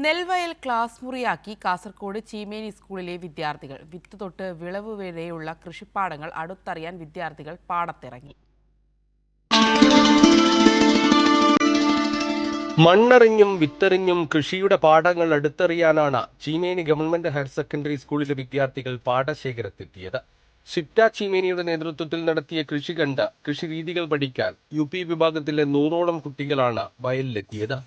നെൽവയൽ class മുറിയാക്കി Kasaragod Cheemeni സ്കൂളിലെ വിദ്യാർത്ഥികൾ. വിത്ത് തൊട്ട് വിളവ് വരെയുള്ള കൃഷിപ്പാടങ്ങൾ അടുത്തറിയാൻ വിദ്യാർത്ഥികൾ പാടത്തിറങ്ങി. മണ്ണറിഞ്ഞും വിത്തെറിഞ്ഞും കൃഷിയുടെ പാടങ്ങൾ അടുത്തറിയാനാണ് ചീമേനി ഗവൺമെന്റ് ഹയർ സെക്കൻഡറി സ്കൂളിലെ വിദ്യാർത്ഥികൾ പാടശേഖരത്തെത്തിയത്. സിറ്റ ചീമേനിയുടെ നേതൃത്വത്തിൽ നടത്തിയ കൃഷി കണ്ട് കൃഷിരീതികൾ പഠിക്കാൻ UP വിഭാഗത്തിലെ 100ഓളം കുട്ടികളാണ് വയലിലെത്തിയത്.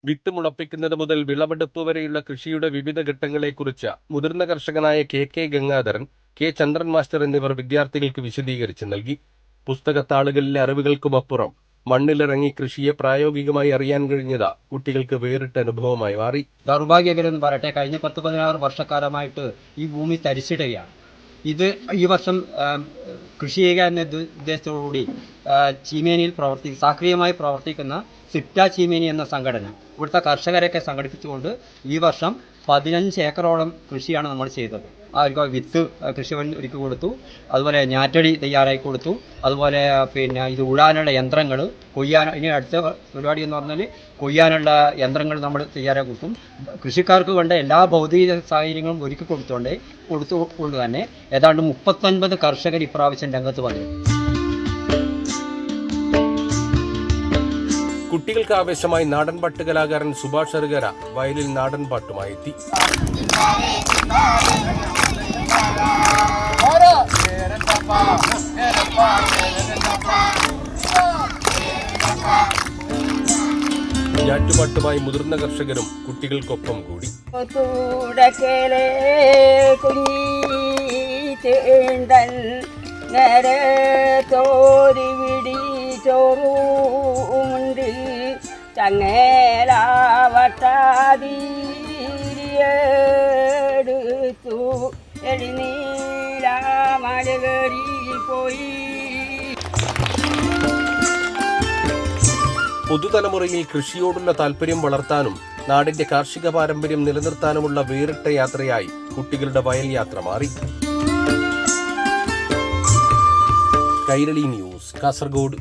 വിത്ത് മുളപ്പിക്കുന്നത് മുതൽ വിളവെടുപ്പ് വരെയുള്ള കൃഷിയുടെ വിവിധ ഘട്ടങ്ങളെക്കുറിച്ച് മുതിർന്ന കർഷകനായ KK ഗംഗാധരൻ, K ചന്ദ്രൻ മാസ്റ്റർ എന്നിവർ വിദ്യാർത്ഥികൾക്ക് വിശദീകരിച്ച് നൽകി. പുസ്തകത്താളുകളിലെ അറിവുകൾക്കുമപ്പുറം മണ്ണിലിറങ്ങി കൃഷിയെ പ്രായോഗികമായി അറിയാൻ കഴിഞ്ഞത് കുട്ടികൾക്ക് വേറിട്ട അനുഭവമായി മാറി. ദൗർഭാഗ്യകരെന്ന് പറയട്ടെ, കഴിഞ്ഞ 10-16 വർഷക്കാലമായിട്ട് ഈ ഭൂമി തരിച്ചിടുകയാണ്. ഇത് ഈ വർഷം കൃഷി ചെയ്യുക എന്ന ഉദ്ദേശത്തോടുകൂടി ചീമേനിയിൽ സക്രിയമായി പ്രവർത്തിക്കുന്ന സിറ്റ ചീമേനി എന്ന സംഘടന ഇവിടുത്തെ കർഷകരെയൊക്കെ സംഘടിപ്പിച്ചുകൊണ്ട് ഈ വർഷം 15 ഏക്കറോളം കൃഷിയാണ് നമ്മൾ ചെയ്തത്. അവർക്ക് വിത്ത് കൃഷിഭവൻ ഒരുക്കി കൊടുത്തു, അതുപോലെ ഞാറ്റടി തയ്യാറാക്കി കൊടുത്തു, അതുപോലെ ഇത് ഉഴാനുള്ള യന്ത്രങ്ങൾ, ഇനി അടുത്ത പരിപാടി എന്ന് പറഞ്ഞാൽ കൊയ്യാനുള്ള യന്ത്രങ്ങൾ നമ്മൾ തയ്യാറാക്കി കൊടുക്കും. കൃഷിക്കാർക്ക് വേണ്ട എല്ലാ ഭൗതിക സാഹചര്യങ്ങളും ഒരുക്കി കൊടുത്തുകൊണ്ട് തന്നെ ഏതാണ്ട് 39 കർഷകർ ഇപ്രാവശ്യം രംഗത്ത് വന്നു. കുട്ടികൾക്ക് ആവേശമായി നാടൻ പാട്ട് കലാകാരൻ സുഭാഷ് അറുകര വയലിൽ നാടൻ പാട്ടുമായി എത്തി. ഞാറ്റുപാട്ടുമായി മുതിർന്ന കർഷകരും കുട്ടികൾക്കൊപ്പം കൂടി. ചങ്ങേലാവട്ടാതിരിയെടുത്തു എളിനീലാമലകരി പോയി. പുതുതലമുറയിൽ കൃഷിയോടുള്ള താല്പര്യം വളർത്താനും നാടിന്റെ കാർഷിക പാരമ്പര്യം നിലനിർത്താനുമുള്ള വേറിട്ട യാത്രയായി കുട്ടികളുടെ വയൽ യാത്ര മാറി. കൈരളി ന്യൂസ്, കാസർഗോഡ്.